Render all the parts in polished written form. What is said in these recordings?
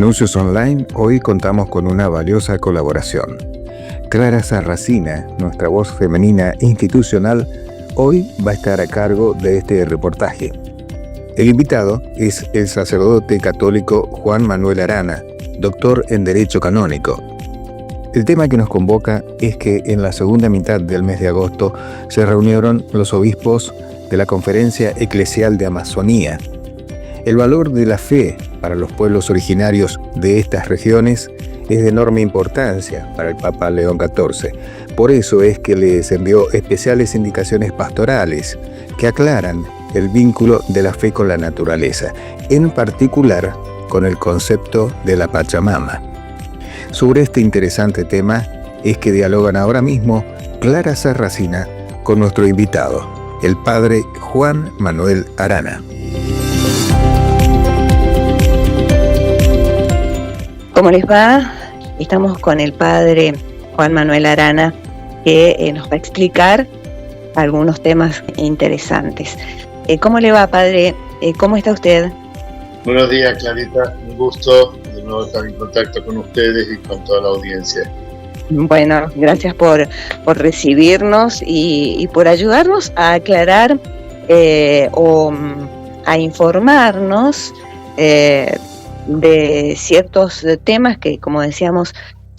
Anuncios Online, hoy contamos con una valiosa colaboración. Clara Sarracina, nuestra voz femenina institucional, hoy va a estar a cargo de este reportaje. El invitado es el sacerdote católico Juan Manuel Arana, doctor en Derecho Canónico. El tema que nos convoca es que en la segunda mitad del mes de agosto se reunieron los obispos de la Conferencia Eclesial de Amazonía. El valor de la fe para los pueblos originarios de estas regiones es de enorme importancia para el Papa León XIV. Por eso es que les envió especiales indicaciones pastorales que aclaran el vínculo de la fe con la naturaleza, en particular con el concepto de la Pachamama. Sobre este interesante tema es que dialogan ahora mismo Clara Sarracina con nuestro invitado, el padre Juan Manuel Arana. ¿Cómo les va? Estamos con el padre Juan Manuel Arana, que nos va a explicar algunos temas interesantes. ¿Cómo le va, padre? ¿Cómo está usted? Buenos días, Clarita. Un gusto de nuevo estar en contacto con ustedes y con toda la audiencia. Bueno, gracias por recibirnos y por ayudarnos a aclarar o a informarnos de ciertos temas que, como decíamos,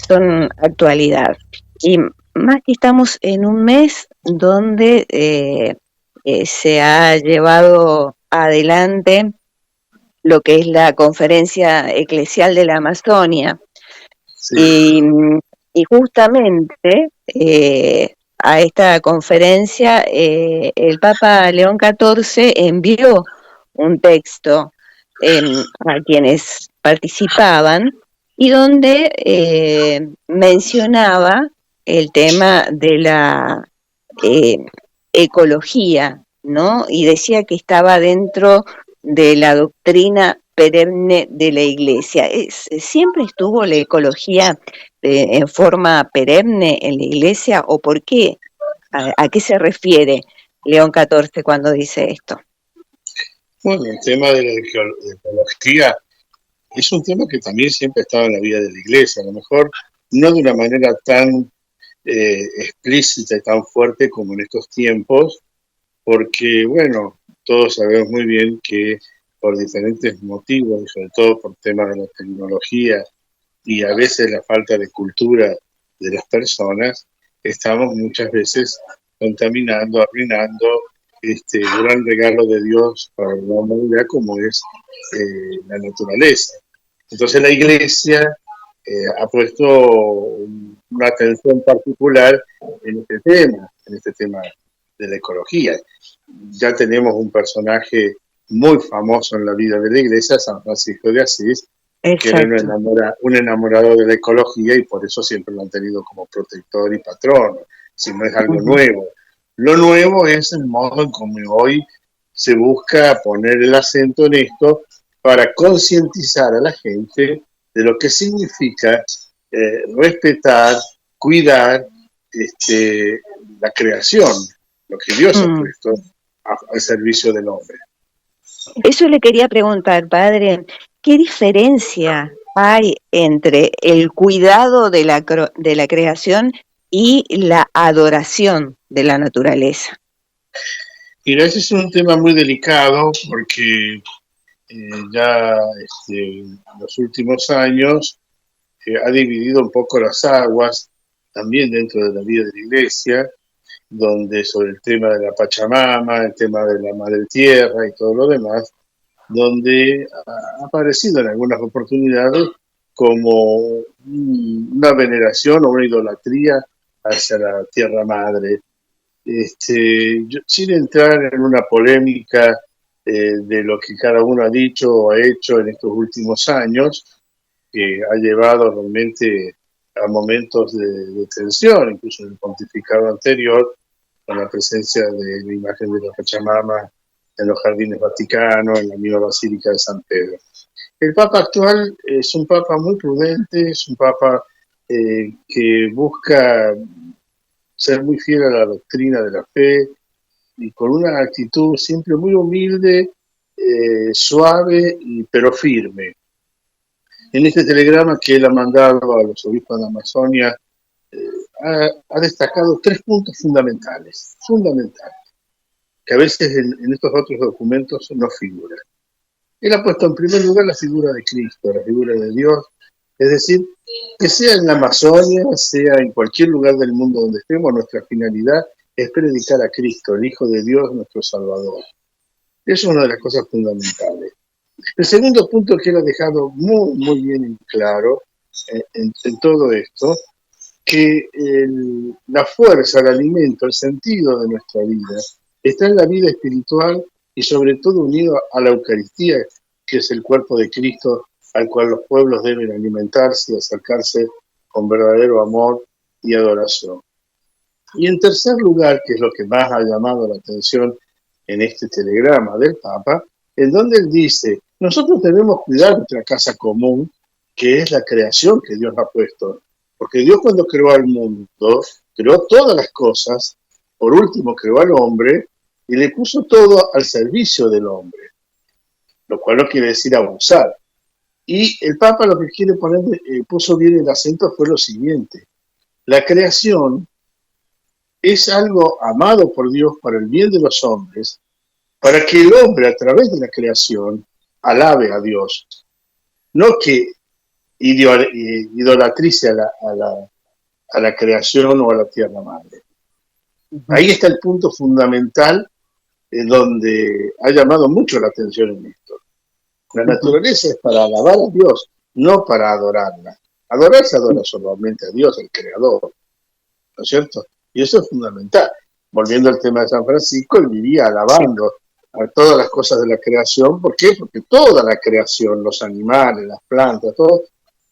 son actualidad. Y más que estamos en un mes donde se ha llevado adelante lo que es la Conferencia Eclesial de la Amazonia. Sí. Y justamente a esta conferencia el Papa León XIV envió un texto a quienes participaban y donde mencionaba el tema de la ecología, ¿no? Y decía que estaba dentro de la doctrina perenne de la Iglesia. ¿Siempre estuvo la ecología en forma perenne en la Iglesia o por qué? ¿A qué se refiere León XIV cuando dice esto? Bueno, el tema de la ecología es un tema que también siempre ha estado en la vida de la Iglesia, a lo mejor no de una manera tan explícita y tan fuerte como en estos tiempos, porque, bueno, todos sabemos muy bien que por diferentes motivos, y sobre todo por temas de la tecnología y a veces la falta de cultura de las personas, estamos muchas veces contaminando, arruinando este gran regalo de Dios para la humanidad como es la naturaleza. Entonces la Iglesia ha puesto una atención particular en este tema de la ecología. Ya tenemos un personaje muy famoso en la vida de la Iglesia, San Francisco de Asís, que era un enamorado de la ecología y por eso siempre lo han tenido como protector y patrón, si no es algo nuevo. Lo nuevo es el modo en cómo hoy se busca poner el acento en esto para concientizar a la gente de lo que significa respetar, cuidar la creación, lo que Dios ha puesto al servicio del hombre. Eso le quería preguntar, padre, ¿qué diferencia hay entre el cuidado de la creación y la adoración de la naturaleza? Mira, ese es un tema muy delicado porque ya en los últimos años ha dividido un poco las aguas, también dentro de la vida de la Iglesia, donde sobre el tema de la Pachamama, el tema de la Madre Tierra y todo lo demás, donde ha aparecido en algunas oportunidades como una veneración o una idolatría hacia la Tierra Madre. Sin entrar en una polémica de lo que cada uno ha dicho o ha hecho en estos últimos años, que ha llevado realmente a momentos de tensión, incluso en el pontificado anterior, con la presencia de la imagen de la Pachamama en los jardines vaticanos, en la misma Basílica de San Pedro. El Papa actual es un Papa muy prudente, es un Papa que busca ser muy fiel a la doctrina de la fe y con una actitud siempre muy humilde, suave pero firme. En este telegrama que él ha mandado a los obispos de Amazonia, ha destacado 3 puntos fundamentales, que a veces en estos otros documentos no figuran. Él ha puesto en primer lugar la figura de Cristo, la figura de Dios, es decir, que sea en la Amazonia, sea en cualquier lugar del mundo donde estemos, nuestra finalidad es predicar a Cristo, el Hijo de Dios, nuestro Salvador. Eso es una de las cosas fundamentales. El segundo punto que él ha dejado muy bien en claro en todo esto, que la fuerza, el alimento, el sentido de nuestra vida está en la vida espiritual y sobre todo unido a la Eucaristía, que es el cuerpo de Cristo al cual los pueblos deben alimentarse y acercarse con verdadero amor y adoración. Y en tercer lugar, que es lo que más ha llamado la atención en este telegrama del Papa, en donde él dice, nosotros debemos cuidar nuestra casa común, que es la creación que Dios ha puesto. Porque Dios cuando creó al mundo, creó todas las cosas, por último creó al hombre y le puso todo al servicio del hombre, lo cual no quiere decir abusar. Y el Papa lo que quiere poner, puso bien el acento fue lo siguiente, la creación es algo amado por Dios para el bien de los hombres, para que el hombre a través de la creación alabe a Dios, no que idolatrice a la creación o a la tierra madre. Ahí está el punto fundamental donde ha llamado mucho la atención en esto. La naturaleza es para alabar a Dios, no para adorarla. Adorar se adora solamente a Dios, el Creador, ¿no es cierto? Y eso es fundamental. Volviendo al tema de San Francisco, él vivía alabando a todas las cosas de la creación. ¿Por qué? Porque toda la creación, los animales, las plantas, todo,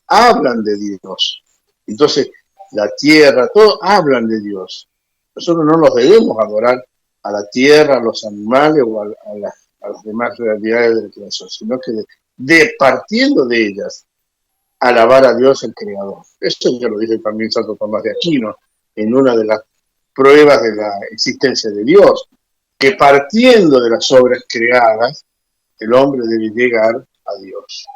hablan de Dios. Entonces, la tierra, todo hablan de Dios. Nosotros no nos debemos adorar a la tierra, a los animales o a las demás realidades de la creación, sino que partiendo de ellas, alabar a Dios el Creador. Eso ya lo dice también Santo Tomás de Aquino en una de las pruebas de la existencia de Dios, que partiendo de las obras creadas, el hombre debe llegar a Dios.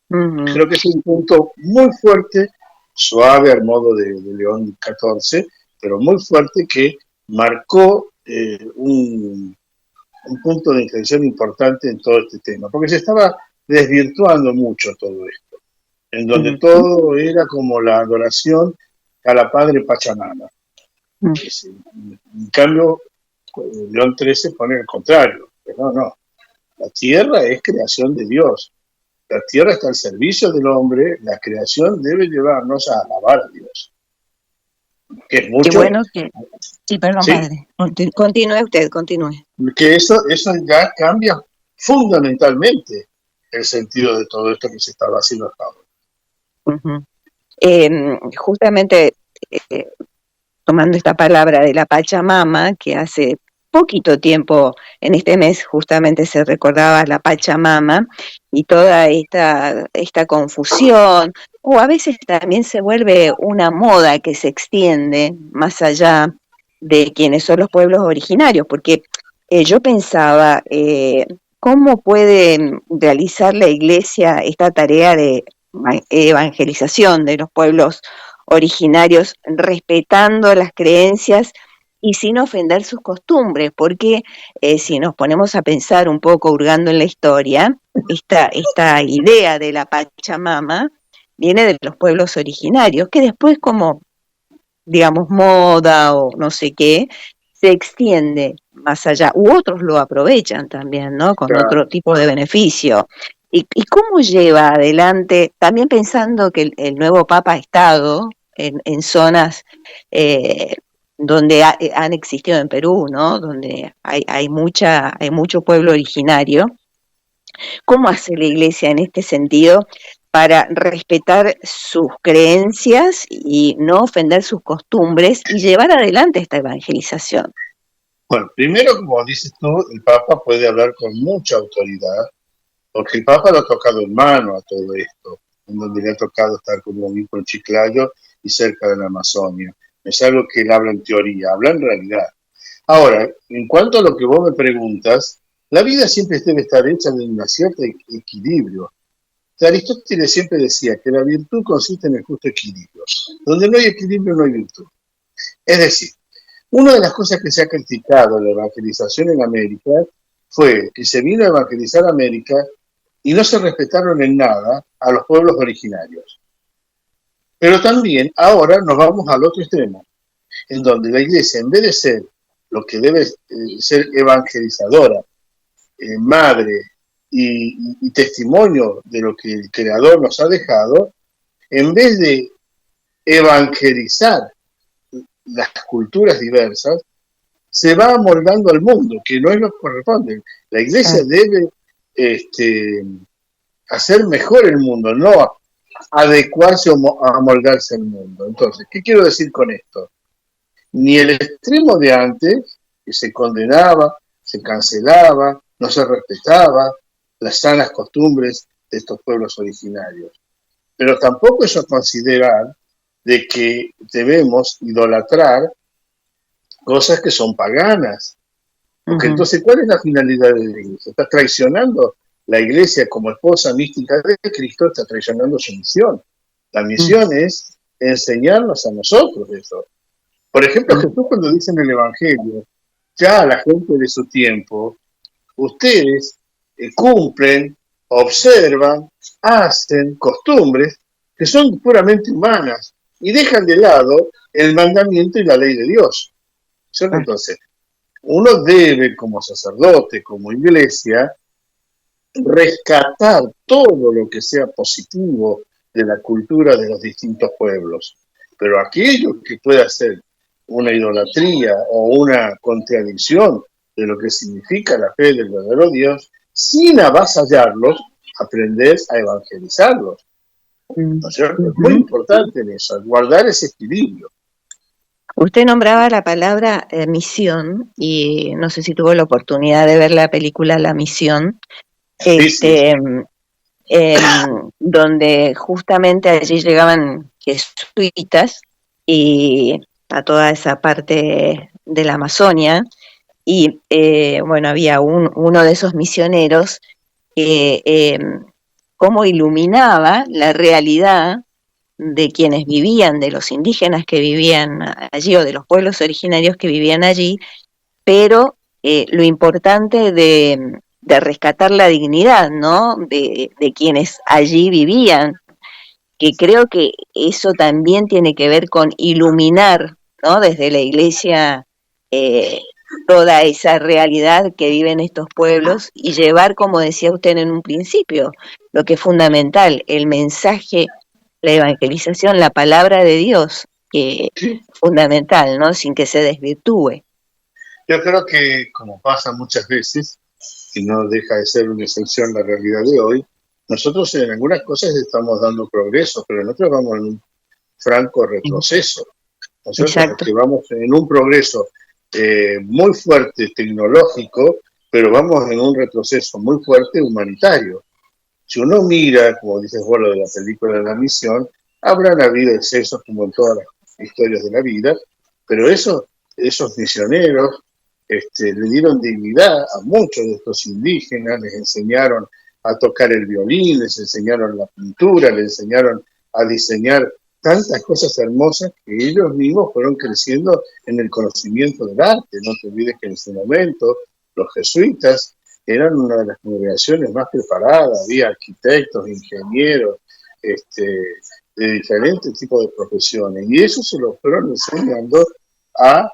Creo que es un punto muy fuerte, suave al modo de León XIV, pero muy fuerte que marcó un punto de inflexión importante en todo este tema, porque se estaba desvirtuando mucho todo esto, en donde todo era como la adoración a la Padre Pachamama. En cambio, León XIII pone el contrario, que no, la tierra es creación de Dios. La tierra está al servicio del hombre, la creación debe llevarnos a alabar a Dios. Que es mucho. Qué bueno que... Sí, perdón, ¿sí? Padre. Continúe. Que eso ya cambia fundamentalmente el sentido de todo esto que se estaba haciendo hasta ahora. Justamente tomando esta palabra de la Pachamama, que hace poquito tiempo, en este mes justamente se recordaba la Pachamama y toda esta confusión, o a veces también se vuelve una moda que se extiende más allá de quienes son los pueblos originarios, porque yo pensaba, ¿cómo puede realizar la Iglesia esta tarea de evangelización de los pueblos originarios, respetando las creencias y sin ofender sus costumbres? Porque si nos ponemos a pensar un poco, hurgando en la historia, esta idea de la Pachamama viene de los pueblos originarios, que después, como digamos moda o no sé qué, se extiende más allá, u otros lo aprovechan también, ¿no? Con otro tipo de beneficio. ¿Y cómo lleva adelante, también pensando que el nuevo Papa ha estado en zonas donde han existido en Perú, ¿no? Donde hay mucho pueblo originario? ¿Cómo hace la Iglesia en este sentido para respetar sus creencias y no ofender sus costumbres y llevar adelante esta evangelización? Bueno, primero, como dices tú, el Papa puede hablar con mucha autoridad, porque el Papa lo ha tocado en mano a todo esto, en donde le ha tocado estar como obispo en Chiclayo y cerca de la Amazonia. Es algo que él habla en teoría, habla en realidad. Ahora, en cuanto a lo que vos me preguntas, la vida siempre debe estar hecha de un cierto equilibrio. Aristóteles siempre decía que la virtud consiste en el justo equilibrio. Donde no hay equilibrio no hay virtud. Es decir, una de las cosas que se ha criticado en la evangelización en América fue que se vino a evangelizar América y no se respetaron en nada a los pueblos originarios. Pero también ahora nos vamos al otro extremo, en donde la iglesia, en vez de ser lo que debe ser evangelizadora, madre y testimonio de lo que el Creador nos ha dejado, en vez de evangelizar las culturas diversas, se va amoldando al mundo, que no es lo que corresponde. La iglesia debe hacer mejor el mundo, no adecuarse o amoldarse al mundo. Entonces, ¿qué quiero decir con esto? Ni el extremo de antes, que se condenaba, se cancelaba, no se respetaba las sanas costumbres de estos pueblos originarios. Pero tampoco eso considerar de que debemos idolatrar cosas que son paganas. Porque entonces, ¿cuál es la finalidad de la iglesia? Está traicionando la iglesia como esposa mística de Cristo, está traicionando su misión. La misión es enseñarnos a nosotros eso. Por ejemplo, Jesús cuando dice en el Evangelio, ya a la gente de su tiempo, ustedes cumplen, observan, hacen costumbres que son puramente humanas y dejan de lado el mandamiento y la ley de Dios. ¿Cierto? Entonces, uno debe, como sacerdote, como iglesia, rescatar todo lo que sea positivo de la cultura de los distintos pueblos. Pero aquello que pueda ser una idolatría o una contradicción de lo que significa la fe del verdadero Dios, sin avasallarlos, aprender a evangelizarlos. ¿No es cierto? Es muy importante en eso, guardar ese equilibrio. Usted nombraba la palabra misión, y no sé si tuvo la oportunidad de ver la película La Misión, Sí. Donde justamente allí llegaban jesuitas y a toda esa parte de la Amazonia, y bueno, había uno de esos misioneros que cómo iluminaba la realidad de quienes vivían, de los indígenas que vivían allí o de los pueblos originarios que vivían allí, pero lo importante de rescatar la dignidad, ¿no? De quienes allí vivían, que creo que eso también tiene que ver con iluminar, ¿no? Desde la iglesia toda esa realidad que viven estos pueblos y llevar, como decía usted en un principio, lo que es fundamental, el mensaje, la evangelización, la palabra de Dios, que es fundamental, ¿no? Sin que se desvirtúe. Yo creo que, como pasa muchas veces, y no deja de ser una excepción la realidad de hoy, nosotros en algunas cosas estamos dando progreso, pero nosotros vamos en un franco retroceso. Nosotros que vamos en un progreso muy fuerte tecnológico, pero vamos en un retroceso muy fuerte humanitario. Si uno mira, como dices vos, lo de la película de La Misión, habrán habido excesos como en todas las historias de la vida, pero esos misioneros le dieron dignidad a muchos de estos indígenas, les enseñaron a tocar el violín, les enseñaron la pintura, les enseñaron a diseñar tantas cosas hermosas que ellos mismos fueron creciendo en el conocimiento del arte. No te olvides que en ese momento los jesuitas eran una de las congregaciones más preparadas, había arquitectos, ingenieros, de diferentes tipos de profesiones, y eso se lo fueron enseñando a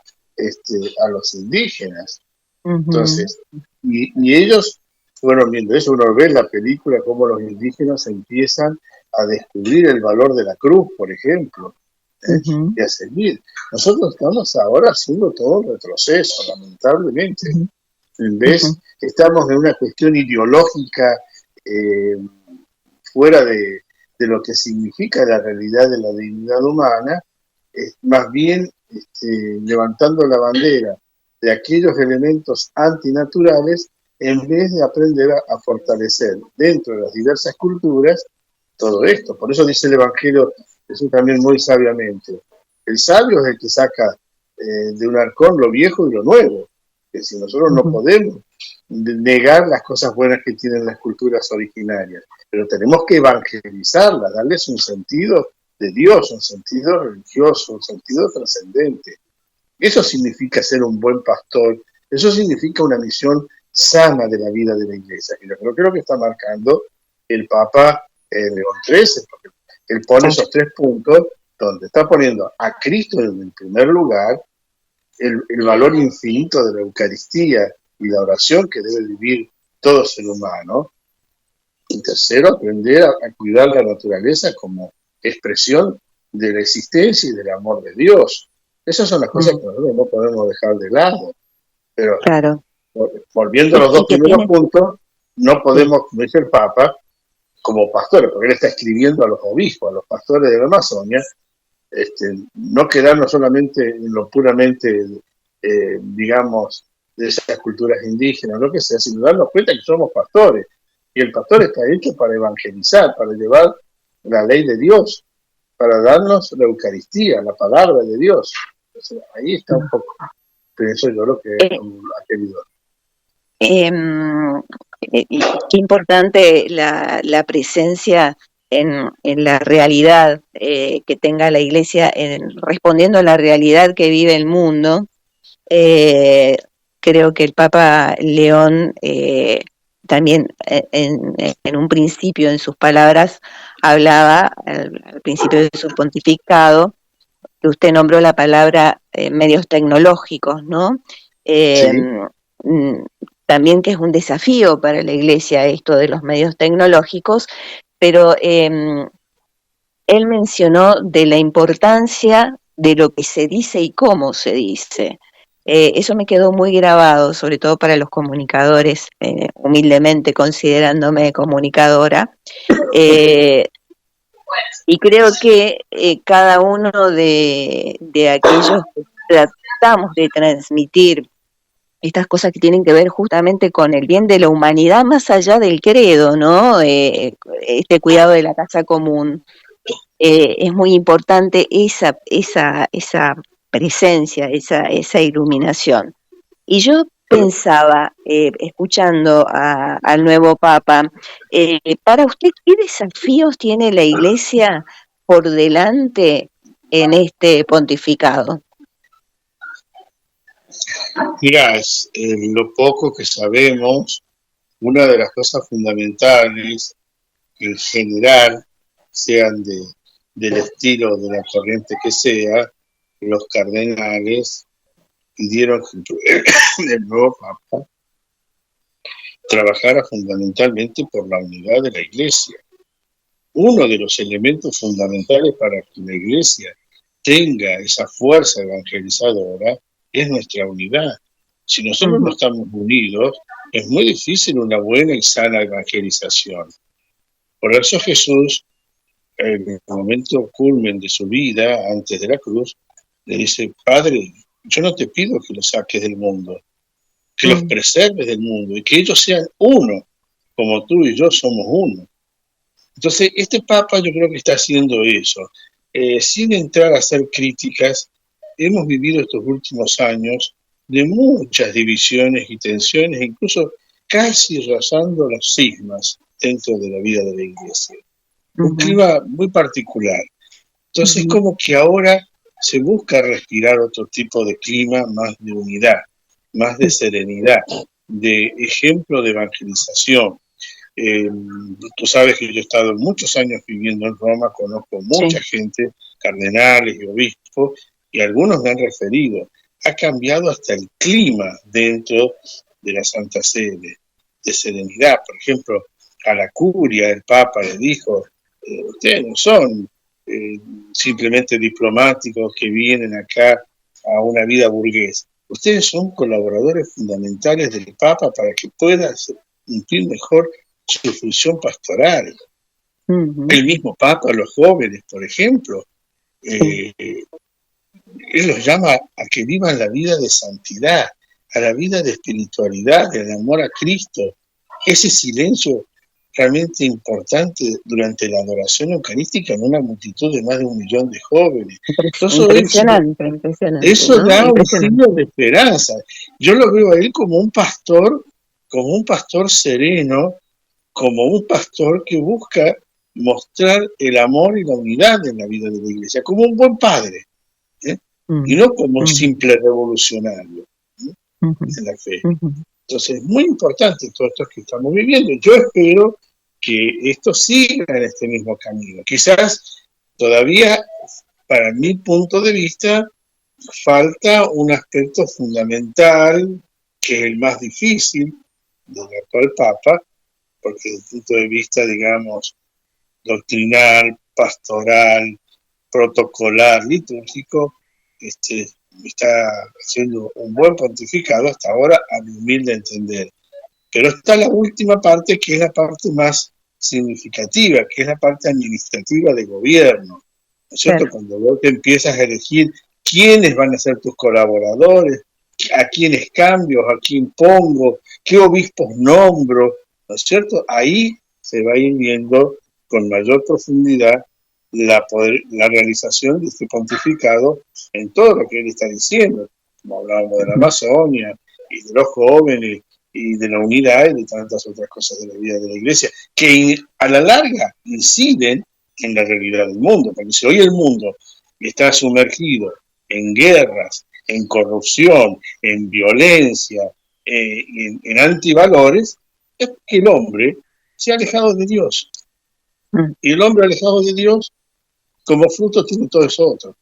los indígenas. Entonces, y ellos fueron viendo eso. Uno ve en la película cómo los indígenas empiezan a descubrir el valor de la cruz, por ejemplo, y a seguir. Nosotros estamos ahora haciendo todo un retroceso, lamentablemente. En vez, estamos en una cuestión ideológica fuera de lo que significa la realidad de la dignidad humana, más bien levantando la bandera de aquellos elementos antinaturales en vez de aprender a fortalecer dentro de las diversas culturas todo esto. Por eso dice el Evangelio Jesús también muy sabiamente, el sabio es el que saca de un arcón lo viejo y lo nuevo, que si nosotros no podemos negar las cosas buenas que tienen las culturas originarias, pero tenemos que evangelizarlas, darles un sentido de Dios, un sentido religioso, un sentido trascendente. Eso significa ser un buen pastor, eso significa una misión sana de la vida de la Iglesia. Y yo creo que está marcando el Papa León XIII, porque él pone esos 3 puntos donde está poniendo a Cristo en el primer lugar, el valor infinito de la Eucaristía y la oración que debe vivir todo ser humano. Y tercero, aprender a cuidar la naturaleza como expresión de la existencia y del amor de Dios. Esas son las cosas que nosotros no podemos dejar de lado. Pero claro. Volviendo a los 2 primeros puntos, no podemos, como dice el Papa, como pastores, porque él está escribiendo a los obispos, a los pastores de la Amazonia, no quedarnos solamente en lo puramente, digamos, de esas culturas indígenas, lo que sea, sino darnos cuenta que somos pastores. Y el pastor está hecho para evangelizar, para llevar la ley de Dios, para darnos la Eucaristía, la palabra de Dios. Entonces, ahí está un poco, pienso yo, lo que ha querido. Qué importante la presencia en la realidad que tenga la Iglesia, respondiendo a la realidad que vive el mundo. Creo que el Papa León también en un principio, en sus palabras, hablaba al principio de su pontificado, que usted nombró la palabra medios tecnológicos, ¿no? Sí. También que es un desafío para la Iglesia esto de los medios tecnológicos, pero él mencionó de la importancia de lo que se dice y cómo se dice. Eso me quedó muy grabado, sobre todo para los comunicadores, humildemente considerándome comunicadora. Y creo que cada uno de aquellos que tratamos de transmitir estas cosas que tienen que ver justamente con el bien de la humanidad más allá del credo, ¿no? Este cuidado de la casa común. Es muy importante esa presencia, esa iluminación. Y yo pensaba, escuchando al nuevo Papa, para usted, ¿qué desafíos tiene la Iglesia por delante en este pontificado? Mirá, lo poco que sabemos, una de las cosas fundamentales en general, sean del estilo de la corriente que sea, los cardenales pidieron que el nuevo Papa trabajara fundamentalmente por la unidad de la Iglesia. Uno de los elementos fundamentales para que la Iglesia tenga esa fuerza evangelizadora es nuestra unidad. Si nosotros no estamos unidos, es muy difícil una buena y sana evangelización. Por eso Jesús, en el momento culmen de su vida, antes de la cruz, le dice: Padre, yo no te pido que los saques del mundo, que los preserves del mundo y que ellos sean uno, como tú y yo somos uno. Entonces, este Papa yo creo que está haciendo eso. Sin entrar a hacer críticas, hemos vivido estos últimos años de muchas divisiones y tensiones, incluso casi rozando los cismas dentro de la vida de la Iglesia. Un clima muy particular. Entonces, como que ahora se busca respirar otro tipo de clima, más de unidad, más de serenidad, de ejemplo de evangelización. Tú sabes que yo he estado muchos años viviendo en Roma, conozco mucha gente, cardenales y obispos, y algunos me han referido, ha cambiado hasta el clima dentro de la Santa Sede, de serenidad. Por ejemplo, a la curia el Papa le dijo: ustedes no son simplemente diplomáticos que vienen acá a una vida burguesa, ustedes son colaboradores fundamentales del Papa para que pueda cumplir mejor su función pastoral. El mismo Papa, los jóvenes, por ejemplo, él los llama a que vivan la vida de santidad, a la vida de espiritualidad, del amor a Cristo. Ese silencio realmente importante durante la adoración eucarística en una multitud de más de 1 millón de jóvenes. Impresionante. Eso ¿no? da un signo de esperanza. Yo lo veo a él como un pastor como un pastor sereno, como un pastor que busca mostrar el amor y la unidad en la vida de la iglesia, como un buen padre, y no como un simple revolucionario en la fe. Entonces es muy importante todo esto que estamos viviendo. Yo espero que esto siga en este mismo camino. Quizás todavía, para mi punto de vista, falta un aspecto fundamental, que es el más difícil del actual Papa, porque desde el punto de vista, digamos, doctrinal, pastoral, protocolar, litúrgico, está haciendo un buen pontificado hasta ahora, a mi humilde entender. Pero está la última parte, que es la parte más significativa, que es la parte administrativa de gobierno. ¿No es cierto? Cuando vos te empiezas a elegir quiénes van a ser tus colaboradores, a quiénes cambio, a quién pongo, qué obispos nombro, ¿no es cierto? Ahí se va a ir viendo con mayor profundidad la realización de este pontificado en todo lo que él está diciendo, como hablábamos de la Amazonia y de los jóvenes y de la unidad y de tantas otras cosas de la vida de la iglesia, que a la larga inciden en la realidad del mundo, porque si hoy el mundo está sumergido en guerras, en corrupción, en violencia, en antivalores, es que el hombre se ha alejado de Dios. Y el hombre alejado de Dios, como fruto, tiene todo eso otro.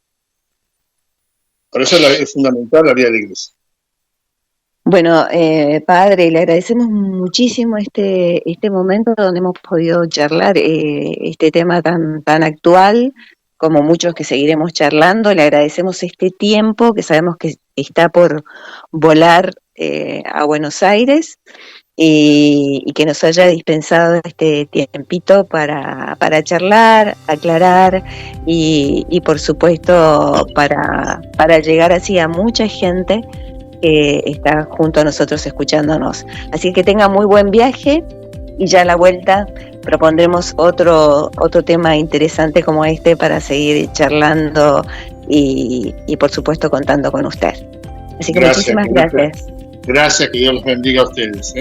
Por eso es fundamental la vida de la iglesia. Bueno, padre, le agradecemos muchísimo este momento donde hemos podido charlar este tema tan actual, como muchos que seguiremos charlando. Le agradecemos este tiempo, que sabemos que está por volar a Buenos Aires, y que nos haya dispensado este tiempito para charlar, aclarar y por supuesto para llegar así a mucha gente que está junto a nosotros escuchándonos. Así que tenga muy buen viaje, y ya a la vuelta propondremos otro tema interesante como este para seguir charlando y por supuesto contando con usted. Así que muchísimas gracias. Gracias, que Dios los bendiga a ustedes.